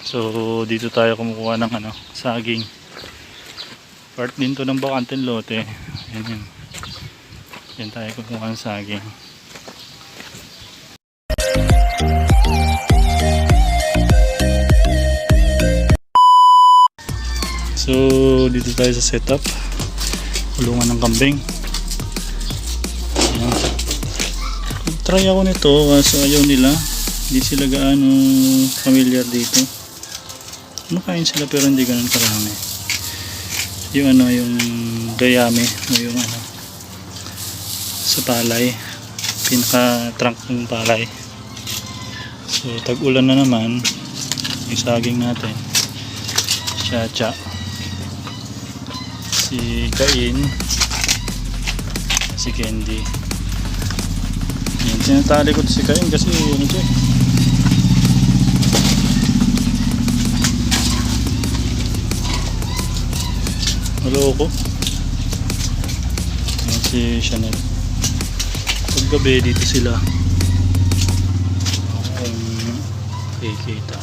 So dito tayo kumukuha ng saging. Part din to ng bakanteng lote. Yan yun. Yan tayo kumukuha ng saging. So dito tayo sa setup. Kulungan ng kambing. Yan. Try ako nito kaso ayaw nila. Hindi sila gaano familiar dito. Makain sila pero hindi ganun karami. Yung yung gayami o yung sa palay, pinaka trunk ng palay. So tag-ulan na naman, yung saging natin, Chacha, si Kain, si Candy. Yan, sinatali ko si Kain kasi ko. Yan si Chanel. Paggabi dito sila kikita.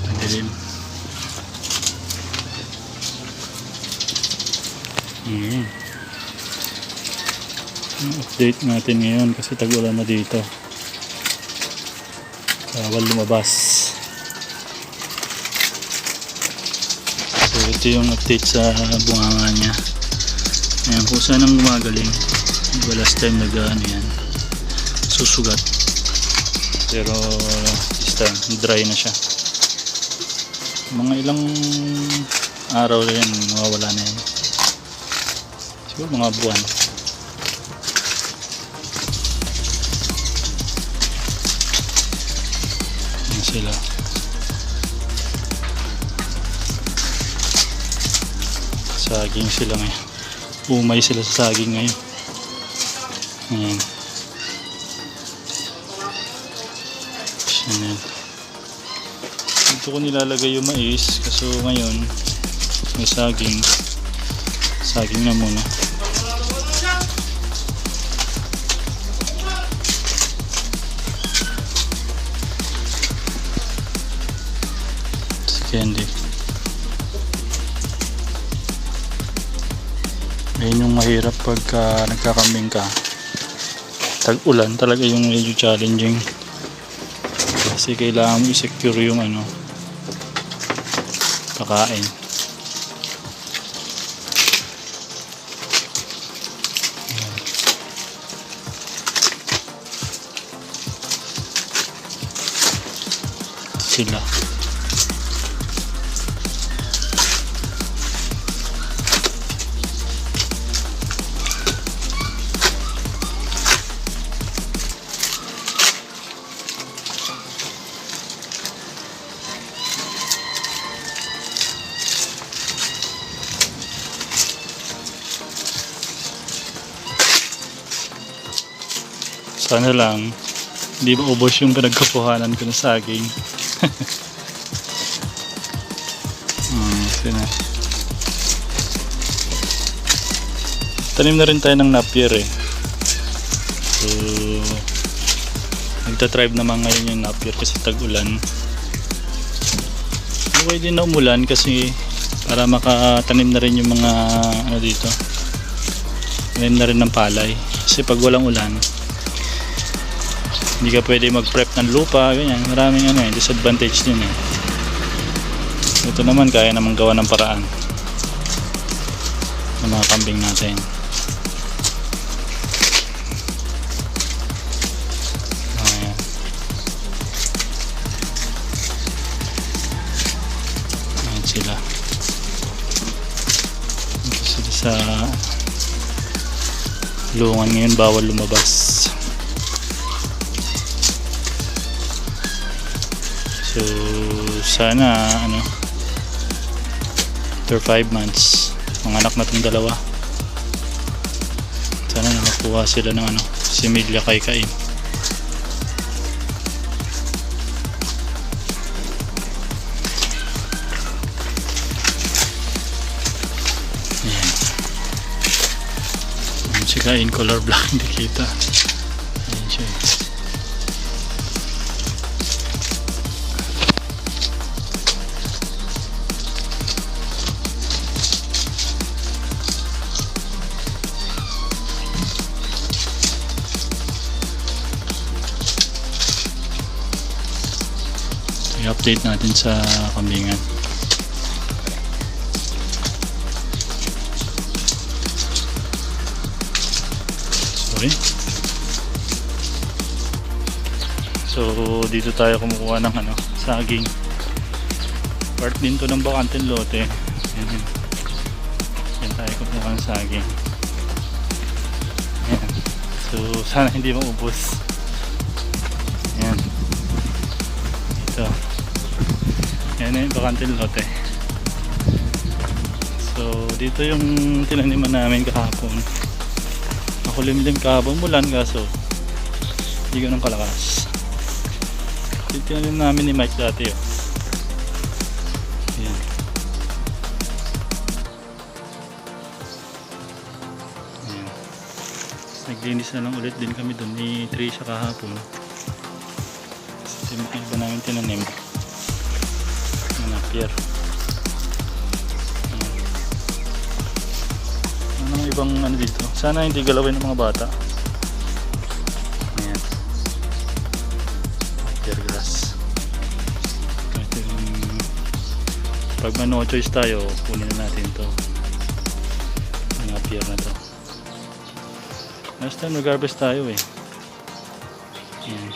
Ang dilim. Update natin ngayon kasi tag-ulan na dito. Bawal lumabas. Ito yung update sa bunganga niya. Ayan, kung saan ang gumagaling. Diba last time yan, susugat. Pero this time dry na siya. Mga ilang araw na yan, mawawala na yan. Siguro mga buwan. Ayan sila. Saging sila ngayon. Umay sila sa saging ngayon. Ayan. Chanel. Dito ko nilalagay yung mais kasi ngayon may saging. Saging na muna. Si Candy. Ayun yung mahirap pagka nagkakambing ka. Tag-ulan talaga yung medyo challenging. Kasi kailangan mo i-secure yung pakain. Ayan. Sila. Sana lang hindi maubos yung pinagkukuhanan ko ng saging. Sina. Tanim na rin tayo ng napier So nagtatribe naman ngayon yung napier kasi tag-ulan. Okay din na umulan kasi para makatanim na rin yung mga dito. Tanim na rin ng palay kasi pag walang ulan hindi ka pwede mag-prep ng lupa, ganyan. Maraming disadvantage din Ito naman kaya namang gawa ng paraan ng mga kambing natin. Ayan. Ayan sila. Ito sila sa lungan ngayon, bawal lumabas. So sana after 5 months manganak na itong dalawa. Sana nakakuha sila ng similya kay Kain. Ayan. Si Kain color black, hindi kita. Ayan siya. i-update natin sa kambingan. Sorry. So dito tayo kumukuha ng saging. Part din to ng bakanteng lote. Yan tayo kumukuha ng saging. Yan. So sana hindi maubos. Yan. Ito. Yan na yung bakanteng lote. So dito yung tinaniman namin kahapon. Makulimlim kahapon, mulan kaso hindi ganun kalakas. Tinanim namin ni Mike dati oh. Ayan. Ayan. Naglinis na lang ulit din kami doon ni Trisha kahapon. Kasi may iba namin tinanim na napier. Ano ibang dito? Sana hindi galawin ng mga bata. Ayan. Napier grass. Ito yung pag may no choice tayo, kunin na natin to. Ang napier na to. Last time nag-harvest tayo eh. Ayan.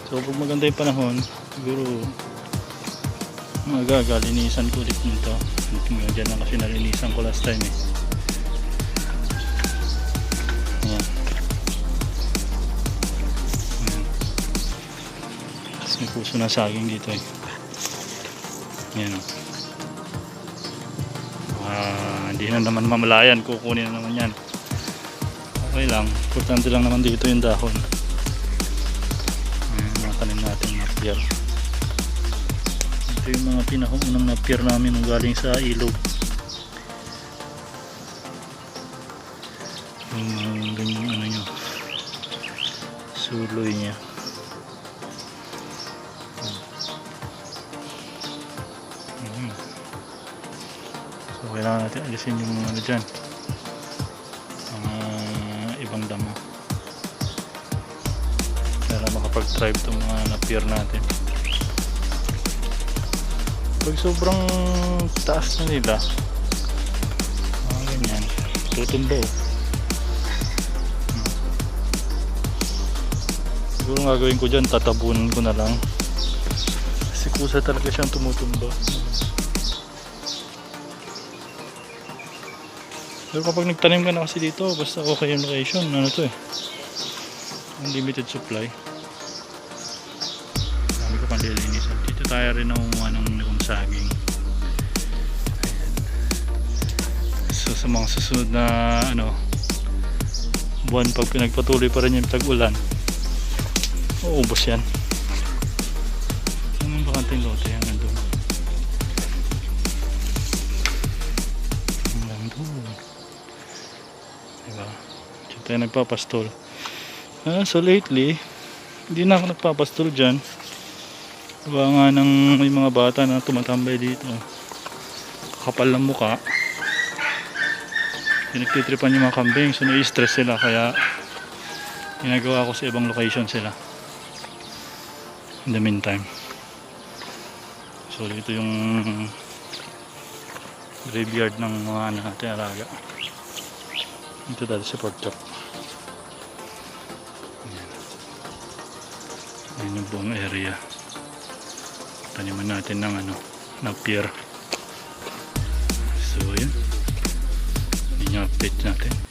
So pag maganda yung panahon, siguro magagalinisan ko ulit nito. Diyan lang kasi nalinisan ko last time eh. Ayan. Ayan. Tapos may puso na saging dito eh. Ayan. Hindi na naman mamalayan, kukunin na naman yan. Okay lang, importante lang naman dito yung dahon. Ayan, makanin natin na pier. Ito yung mga pinakaunang na pier namin nung galing sa ilog. Yung ganyang nyo, suloy nya. So kailangan natin alisin yung dyan, ibang damo para makapag-thrive itong mga na-pier natin. Pag sobrang taas na nila, ganyan, tutumbo. Siguro ang gagawin ko dyan, tatabunan ko na lang kasi kusa talaga siyang tumutumba. Pero kapag nagtanim ka na kasi dito, basta okay yung location, to eh, unlimited supply. Dami ko pang lilinisan. Dito tayo rin nakuha ng saging. Ayan. So sa mga susunod na buwan, pag pinagpatuloy pa rin yung tag-ulan, uubos yan. Ano yung bakanting lote yan nandun? Diba? Diyan tayo nagpapastol. So lately hindi na ako nagpapastol dyan. Diba nga ng may mga bata na tumatambay dito, kakapal ng muka, pinagtitripan yung mga kambing, so nai-stress sila, kaya ginagawa ko sa ibang location sila in the meantime. So dito yung graveyard ng mga natin alaga. Ito dati sa pork chop. Ayan yung buong area. Taniman natin ng ng pier. So yun, yun yung update natin.